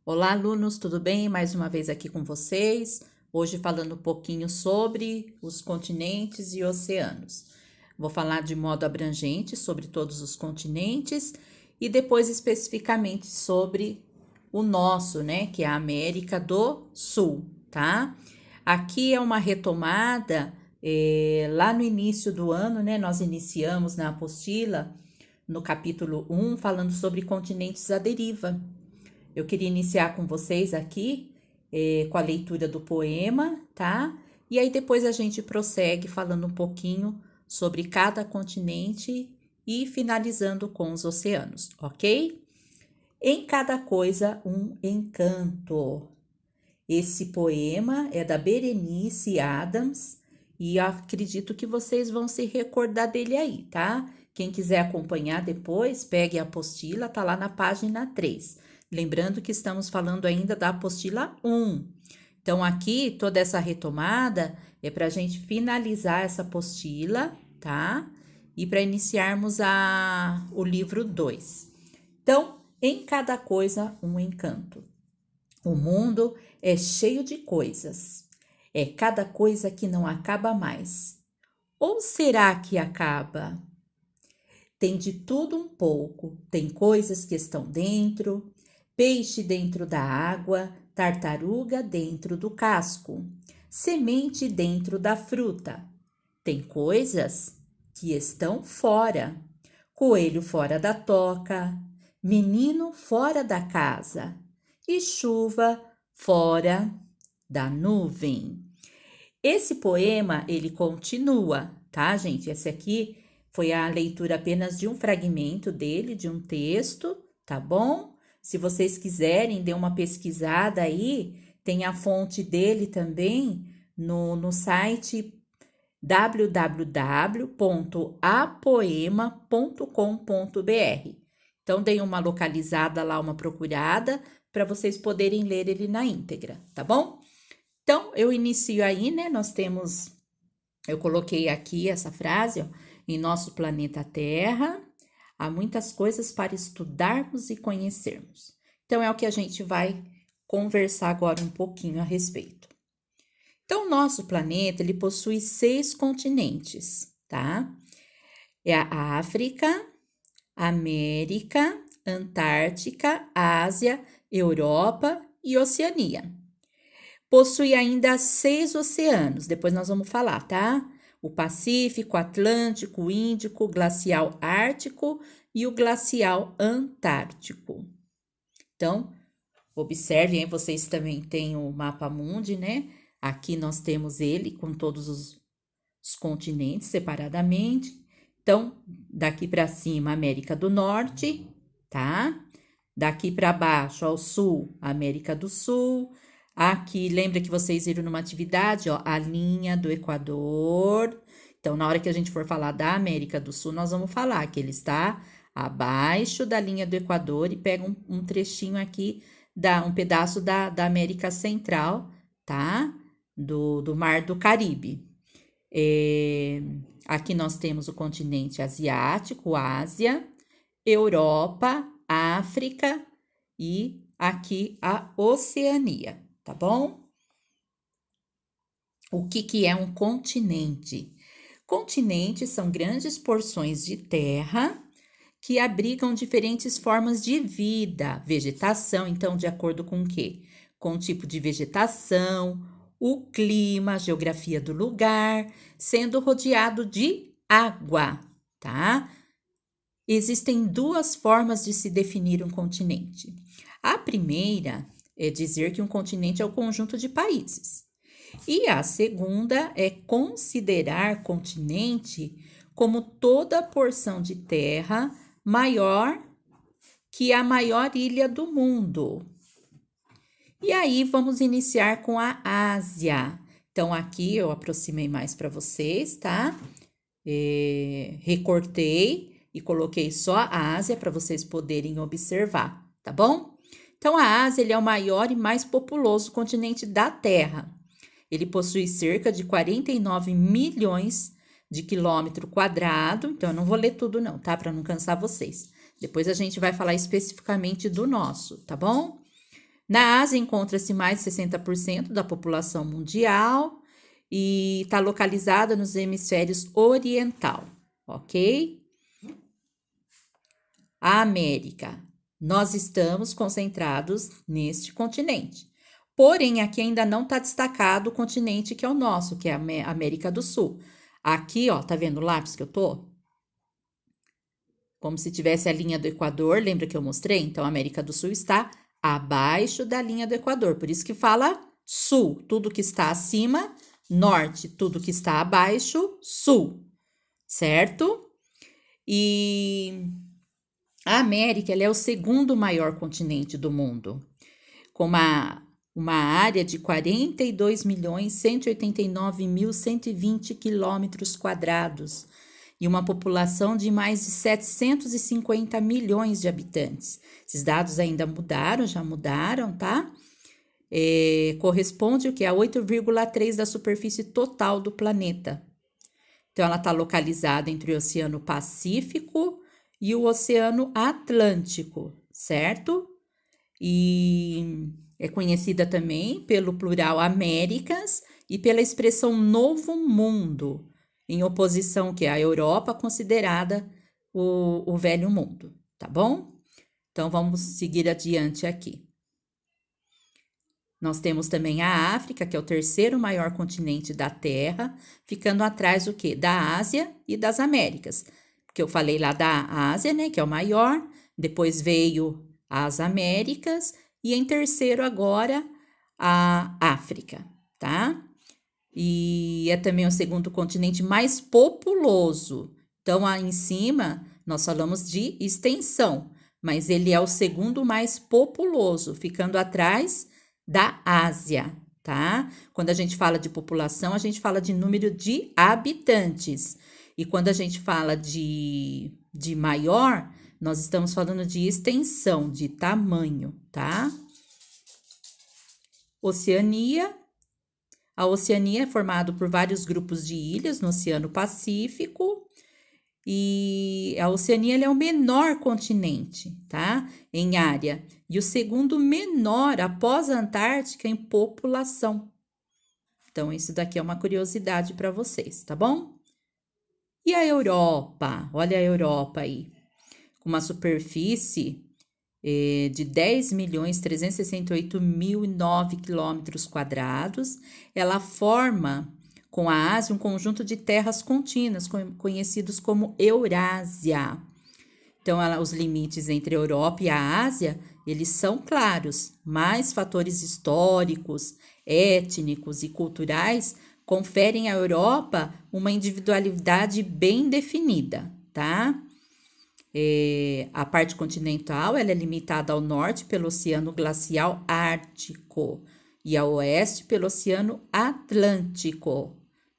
Olá, alunos, tudo bem? Mais uma vez aqui com vocês. Hoje falando um pouquinho sobre os continentes e oceanos. Vou falar de modo abrangente sobre todos os continentes e depois especificamente sobre o nosso, né, que é a América do Sul, tá? Aqui é uma retomada, lá no início do ano, né, nós iniciamos na apostila, no capítulo 1, falando sobre continentes à deriva. Eu queria iniciar com vocês aqui com a leitura do poema, tá? E aí depois a gente prossegue falando um pouquinho sobre cada continente e finalizando com os oceanos, ok? Em cada coisa um encanto. Esse poema é da Berenice Adams e acredito que vocês vão se recordar dele aí, tá? Quem quiser acompanhar depois, pegue a apostila, tá lá na página 3. Lembrando que estamos falando ainda da apostila 1. Então, aqui, toda essa retomada é para a gente finalizar essa apostila, tá? E para iniciarmos o livro 2. Então, em cada coisa, um encanto. O mundo é cheio de coisas. É cada coisa que não acaba mais. Ou será que acaba? Tem de tudo um pouco. Tem coisas que estão dentro, peixe dentro da água, tartaruga dentro do casco, semente dentro da fruta. Tem coisas que estão fora. Coelho fora da toca, menino fora da casa e chuva fora da nuvem. Esse poema, ele continua, tá, gente? Esse aqui foi a leitura apenas de um fragmento dele, de um texto, tá bom? Se vocês quiserem, dê uma pesquisada aí, tem a fonte dele também no site www.apoema.com.br. Então, deem uma localizada lá, uma procurada, para vocês poderem ler ele na íntegra, tá bom? Então, eu inicio aí, né? Eu coloquei aqui essa frase, ó, em nosso planeta Terra, há muitas coisas para estudarmos e conhecermos. Então, é o que a gente vai conversar agora um pouquinho a respeito. Então, o nosso planeta, ele possui 6 continentes, tá? É a África, América, Antártica, Ásia, Europa e Oceania. Possui ainda 6 oceanos, depois nós vamos falar, tá? O Pacífico, Atlântico, Índico, Glacial Ártico e o Glacial Antártico. Então, observem aí, vocês também têm o mapa mundi, né? Aqui nós temos ele com todos os continentes separadamente. Então, daqui para cima, América do Norte, tá? Daqui para baixo, ao sul, América do Sul. Aqui, lembra que vocês viram numa atividade, ó, a linha do Equador. Então, na hora que a gente for falar da América do Sul, nós vamos falar que ele está abaixo da linha do Equador e pega um trechinho aqui, um pedaço da América Central, tá? Do Mar do Caribe. Aqui nós temos o continente asiático, Ásia, Europa, África e aqui a Oceania, tá bom? O que é um continente? Continentes são grandes porções de terra que abrigam diferentes formas de vida, vegetação, então, de acordo com o quê? Com o tipo de vegetação, o clima, a geografia do lugar, sendo rodeado de água, tá? Existem 2 formas de se definir um continente. A primeira é dizer que um continente é o conjunto de países. E a segunda é considerar continente como toda porção de terra maior que a maior ilha do mundo. E aí, vamos iniciar com a Ásia. Então, aqui eu aproximei mais para vocês, tá? Recortei e coloquei só a Ásia para vocês poderem observar, tá bom? Então, a Ásia ele é o maior e mais populoso continente da Terra. Ele possui cerca de 49 milhões de quilômetro quadrado. Então, eu não vou ler tudo não, tá? Para não cansar vocês. Depois a gente vai falar especificamente do nosso, tá bom? Na Ásia encontra-se mais de 60% da população mundial e está localizada nos hemisférios oriental, ok? A América. Nós estamos concentrados neste continente. Porém, aqui ainda não está destacado o continente que é o nosso, que é a América do Sul. Aqui, ó, tá vendo o lápis que eu tô? Como se tivesse a linha do Equador, lembra que eu mostrei? Então, a América do Sul está abaixo da linha do Equador, por isso que fala sul, tudo que está acima, norte, tudo que está abaixo, sul, certo? E a América, ela é o segundo maior continente do mundo, com uma área de 42.189.120 quilômetros quadrados e uma população de mais de 750 milhões de habitantes. Esses dados ainda mudaram, já mudaram, tá? Corresponde o que? A 8,3% da superfície total do planeta. Então, ela está localizada entre o Oceano Pacífico e o Oceano Atlântico, certo? E é conhecida também pelo plural Américas e pela expressão Novo Mundo, em oposição que é a Europa, considerada o Velho Mundo, tá bom? Então, vamos seguir adiante aqui. Nós temos também a África, que é o terceiro maior continente da Terra, ficando atrás do quê? Da Ásia e das Américas. Porque eu falei lá da Ásia, né, que é o maior, depois veio as Américas e em terceiro agora a África, tá? E é também o segundo continente mais populoso. Então, aí em cima, nós falamos de extensão, mas ele é o segundo mais populoso, ficando atrás da Ásia, tá? Quando a gente fala de população, a gente fala de número de habitantes. E quando a gente fala de maior, nós estamos falando de extensão, de tamanho, tá? Oceania. A Oceania é formada por vários grupos de ilhas no Oceano Pacífico e a Oceania é o menor continente, tá? Em área e o segundo menor após a Antártica em população. Então, isso daqui é uma curiosidade para vocês, tá bom? E a Europa? Olha a Europa aí, com uma superfície de 10.368.009 quilômetros quadrados, ela forma com a Ásia um conjunto de terras contínuas, conhecidos como Eurásia. Então, os limites entre a Europa e a Ásia, eles são claros, mas fatores históricos, étnicos e culturais conferem à Europa uma individualidade bem definida, tá? A parte continental ela é limitada ao norte pelo Oceano Glacial Ártico e ao oeste pelo Oceano Atlântico,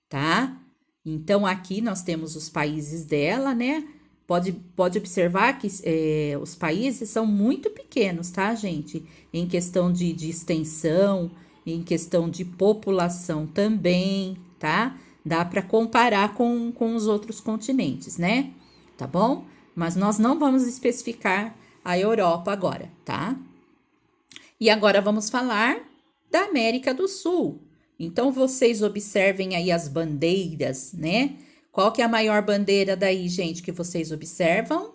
tá? Então, aqui nós temos os países dela, né? Pode observar que os países são muito pequenos, tá, gente? Em questão de extensão, em questão de população também, tá? Dá para comparar com os outros continentes, né? Tá bom? Mas nós não vamos especificar a Europa agora, tá? E agora vamos falar da América do Sul. Então, vocês observem aí as bandeiras, né? Qual que é a maior bandeira daí, gente, que vocês observam?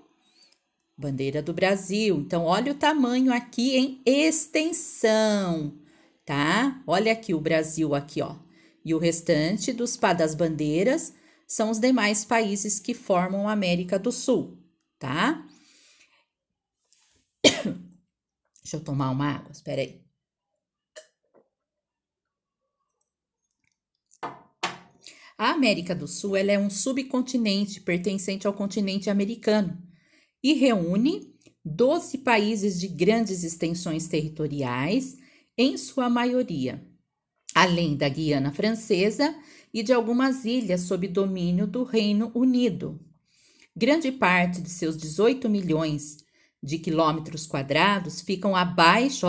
Bandeira do Brasil. Então, olha o tamanho aqui em extensão, tá? Olha aqui o Brasil aqui, ó. E o restante das bandeiras são os demais países que formam a América do Sul, tá? Deixa eu tomar uma água, espera aí. A América do Sul ela é um subcontinente pertencente ao continente americano e reúne 12 países de grandes extensões territoriais, em sua maioria, além da Guiana Francesa e de algumas ilhas sob domínio do Reino Unido. Grande parte de seus 18 milhões de quilômetros quadrados ficam abaixo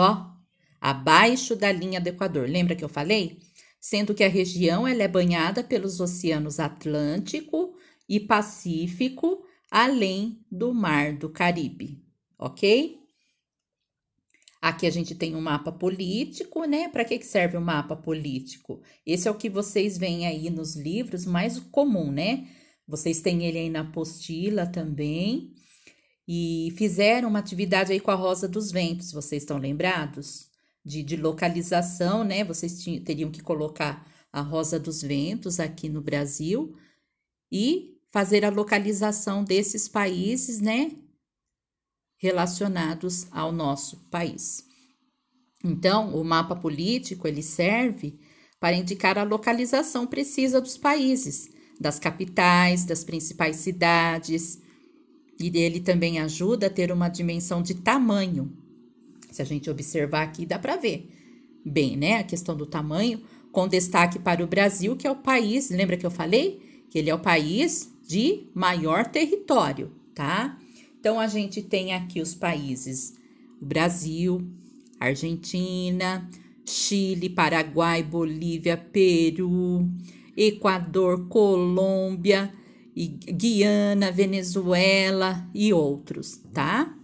da linha do Equador. Lembra que eu falei? Sendo que a região ela é banhada pelos oceanos Atlântico e Pacífico, além do Mar do Caribe, ok? Aqui a gente tem um mapa político, né? Para que serve o mapa político? Esse é o que vocês veem aí nos livros, mais comum, né? Vocês têm ele aí na apostila também. E fizeram uma atividade aí com a Rosa dos Ventos, vocês estão lembrados? De localização, né? Vocês teriam que colocar a Rosa dos Ventos aqui no Brasil e fazer a localização desses países, né? Relacionados ao nosso país. Então, o mapa político, ele serve para indicar a localização precisa dos países, das capitais, das principais cidades, e ele também ajuda a ter uma dimensão de tamanho. Se a gente observar aqui, dá para ver bem, né? A questão do tamanho, com destaque para o Brasil, que é o país, lembra que eu falei? Que ele é o país de maior território, tá? Então, a gente tem aqui os países: o Brasil, Argentina, Chile, Paraguai, Bolívia, Peru, Equador, Colômbia, e Guiana, Venezuela e outros, tá?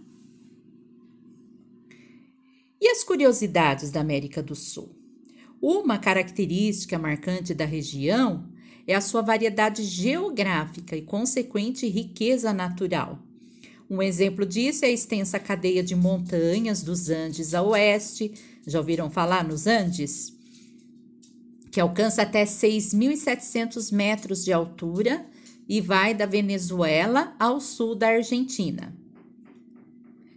E as curiosidades da América do Sul? Uma característica marcante da região é a sua variedade geográfica e consequente riqueza natural. Um exemplo disso é a extensa cadeia de montanhas dos Andes a oeste. Já ouviram falar nos Andes? Que alcança até 6.700 metros de altura e vai da Venezuela ao sul da Argentina.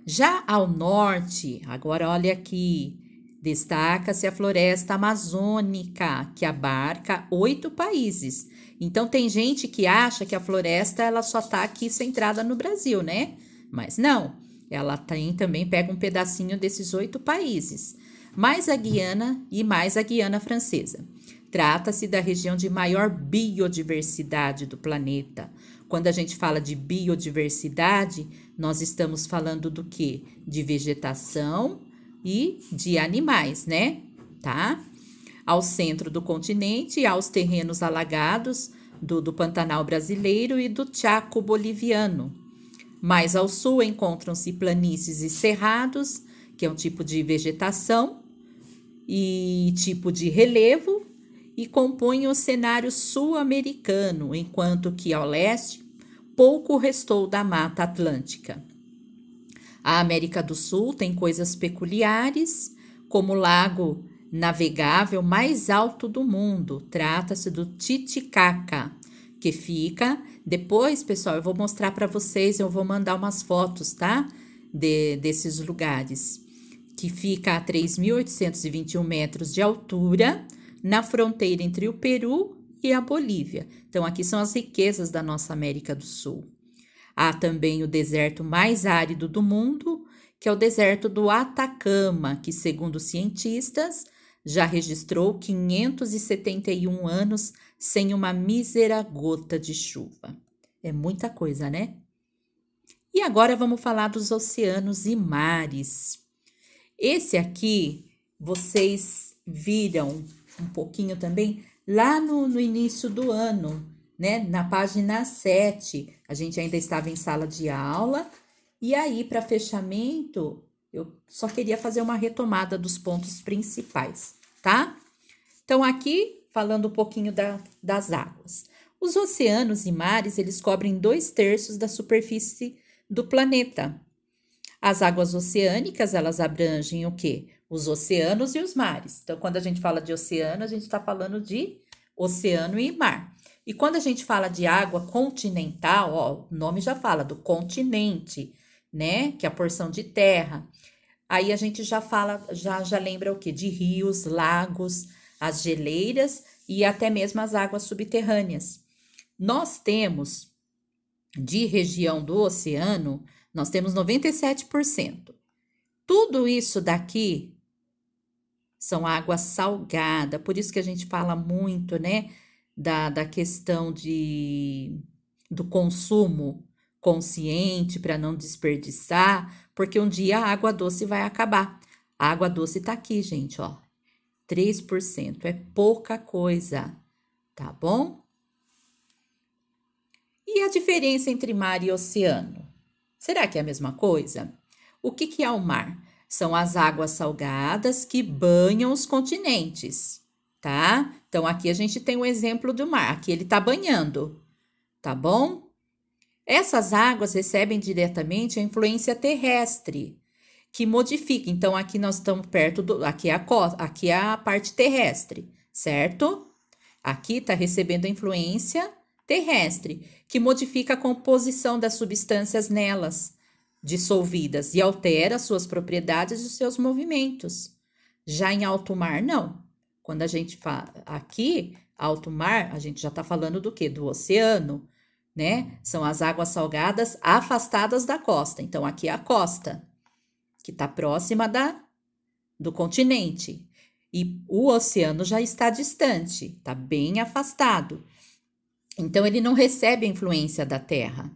Já ao norte, agora olha aqui, destaca-se a floresta amazônica, que abarca 8 países. Então, tem gente que acha que a floresta ela só está aqui centrada no Brasil, né? Mas não, ela também pega um pedacinho desses 8 países, mais a Guiana e mais a Guiana Francesa. Trata-se da região de maior biodiversidade do planeta. Quando a gente fala de biodiversidade, nós estamos falando do quê? De vegetação e de animais, né? Tá? Ao centro do continente, há os terrenos alagados do Pantanal brasileiro e do Chaco boliviano. Mais ao sul encontram-se planícies e cerrados, que é um tipo de vegetação e tipo de relevo, e compõem o cenário sul-americano, enquanto que ao leste pouco restou da Mata Atlântica. A América do Sul tem coisas peculiares, como o lago navegável mais alto do mundo. Trata-se do Titicaca, que fica... Depois, pessoal, eu vou mostrar para vocês, eu vou mandar umas fotos, tá? Desses lugares. Que fica a 3.821 metros de altura, na fronteira entre o Peru e a Bolívia. Então, aqui são as riquezas da nossa América do Sul. Há também o deserto mais árido do mundo, que é o deserto do Atacama, que, segundo cientistas, já registrou 571 anos sem uma mísera gota de chuva. É muita coisa, né? E agora vamos falar dos oceanos e mares. Esse aqui, vocês viram um pouquinho também lá no início do ano, né? Na página 7, a gente ainda estava em sala de aula, e aí, para fechamento, eu só queria fazer uma retomada dos pontos principais, tá? Então, aqui, falando um pouquinho das águas. Os oceanos e mares, eles cobrem 2/3 da superfície do planeta. As águas oceânicas, elas abrangem o quê? Os oceanos e os mares. Então, quando a gente fala de oceano, a gente está falando de oceano e mar. E quando a gente fala de água continental, ó, o nome já fala do continente, né? Que é a porção de terra. Aí a gente já fala, já lembra o quê? De rios, lagos, as geleiras e até mesmo as águas subterrâneas. Nós temos, de região do oceano, nós temos 97%. Tudo isso daqui são água salgada, por isso que a gente fala muito, né, da questão do consumo consciente para não desperdiçar, porque um dia a água doce vai acabar. A água doce tá aqui, gente, ó, 3%, é pouca coisa, tá bom? E a diferença entre mar e oceano? Será que é a mesma coisa? O que é o mar? são as águas salgadas que banham os continentes, tá? Então, aqui a gente tem o exemplo do mar. Aqui ele tá banhando, tá bom? Essas águas recebem diretamente a influência terrestre, que modifica. Então, aqui nós estamos perto do... Aqui é a parte terrestre, certo? Aqui está recebendo a influência terrestre, que modifica a composição das substâncias nelas, dissolvidas, e altera suas propriedades e os seus movimentos. Já em alto mar, não. Quando a gente fala aqui, alto mar, a gente já está falando do quê? Do oceano, né? São as águas salgadas afastadas da costa. Então, aqui é a costa, que está próxima do continente. E o oceano já está distante, está bem afastado. Então, ele não recebe a influência da terra,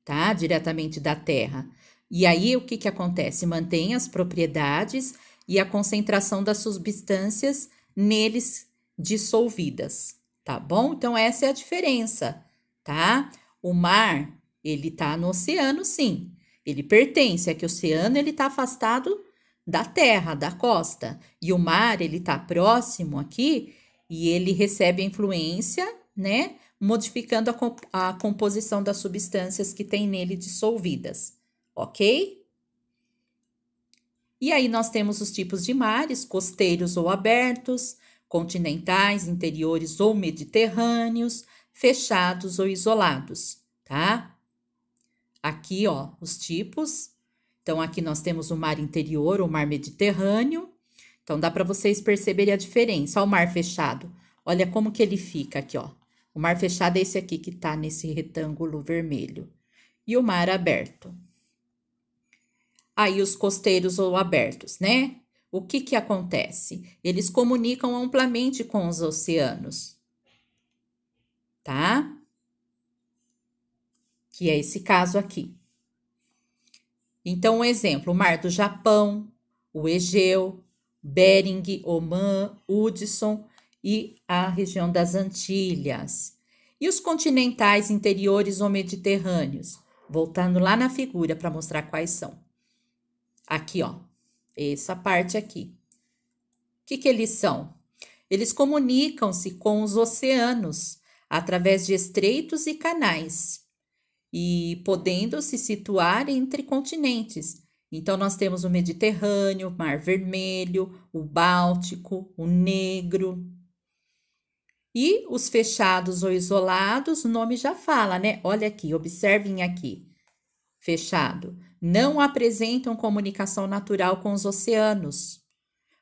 tá? Diretamente da terra. E aí, o que acontece? Mantém as propriedades e a concentração das substâncias neles dissolvidas, tá bom? Então, essa é a diferença, tá? O mar, ele tá no oceano, sim. Ele pertence, é que o oceano, ele tá afastado da terra, da costa. E o mar, ele tá próximo aqui e ele recebe a influência, né? Modificando a composição das substâncias que tem nele dissolvidas, ok? E aí nós temos os tipos de mares, costeiros ou abertos, continentais, interiores ou mediterrâneos, fechados ou isolados, tá? Aqui, ó, os tipos. Então, aqui nós temos o mar interior, o mar Mediterrâneo. Então, dá para vocês perceberem a diferença. Ó, o mar fechado. Olha como que ele fica aqui, ó. O mar fechado é esse aqui que tá nesse retângulo vermelho. E o mar aberto. Aí, os costeiros ou abertos, né? O que acontece? Eles comunicam amplamente com os oceanos, tá? Que é esse caso aqui. Então, um exemplo, o mar do Japão, o Egeu, Bering, Omã, Hudson e a região das Antilhas. E os continentais interiores ou mediterrâneos? Voltando lá na figura para mostrar quais são. Aqui, ó, essa parte aqui. O que eles são? Eles comunicam-se com os oceanos através de estreitos e canais, e podendo se situar entre continentes. Então, nós temos o Mediterrâneo, o Mar Vermelho, o Báltico, o Negro. E os fechados ou isolados, o nome já fala, né? Olha aqui, observem aqui. Fechado. Não apresentam comunicação natural com os oceanos,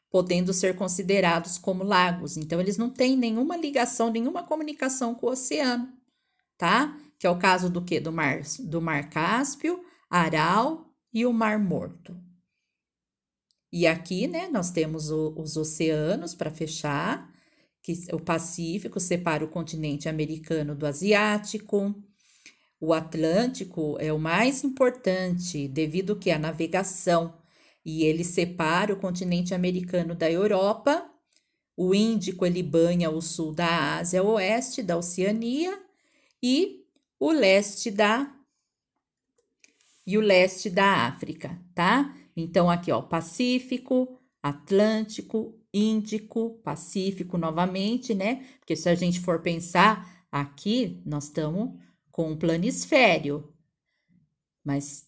podendo ser considerados como lagos. Então, eles não têm nenhuma ligação, nenhuma comunicação com o oceano, tá? Que é o caso do quê? Do mar Cáspio, Aral e o Mar Morto. E aqui, né, nós temos os oceanos para fechar, que o Pacífico separa o continente americano do asiático. O Atlântico é o mais importante devido que à navegação, e ele separa o continente americano da Europa. O Índico, ele banha o sul da Ásia, o oeste da Oceania e o leste da África, tá? Então, aqui, ó, Pacífico, Atlântico, Índico, Pacífico novamente, né? Porque se a gente for pensar, aqui nós estamos com um planisfério, mas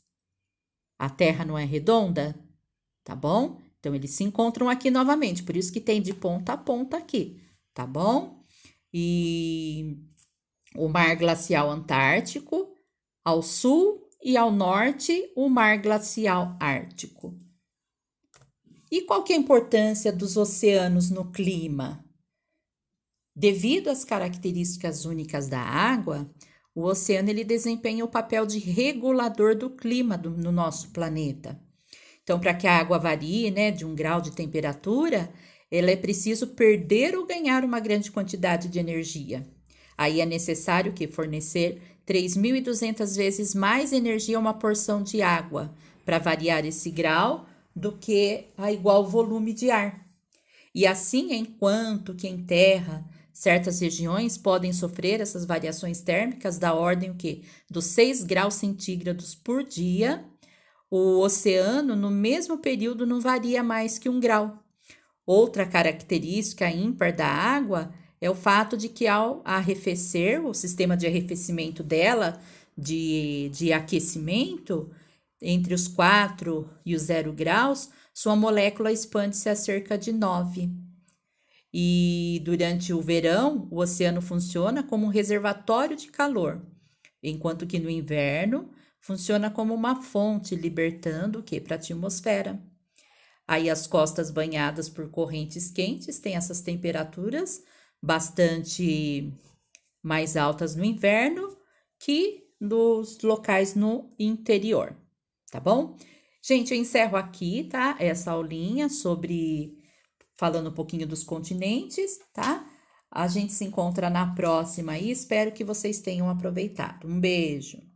a Terra não é redonda, tá bom? Então, eles se encontram aqui novamente, por isso que tem de ponta a ponta aqui, tá bom? E o Mar Glacial Antártico, ao sul e ao norte, o Mar Glacial Ártico. E qual que é a importância dos oceanos no clima? Devido às características únicas da água, o oceano ele desempenha o papel de regulador do clima no nosso planeta. Então, para que a água varie, né, de 1 grau de temperatura, ela é preciso perder ou ganhar uma grande quantidade de energia. Aí é necessário que fornecer 3.200 vezes mais energia a uma porção de água para variar esse grau do que a igual volume de ar. E assim, enquanto que em terra certas regiões podem sofrer essas variações térmicas da ordem o quê? Dos 6 graus centígrados por dia, O oceano, no mesmo período, não varia mais que 1 grau. Outra característica ímpar da água é o fato de que, ao arrefecer, o sistema de arrefecimento dela, de aquecimento, entre os 4 e os 0 graus, sua molécula expande-se a cerca de 9. E durante o verão, o oceano funciona como um reservatório de calor, enquanto que no inverno funciona como uma fonte, libertando o que para a atmosfera. Aí as costas banhadas por correntes quentes têm essas temperaturas bastante mais altas no inverno que nos locais no interior, tá bom? Gente, eu encerro aqui, tá? Essa aulinha falando um pouquinho dos continentes, tá? A gente se encontra na próxima e espero que vocês tenham aproveitado. Um beijo!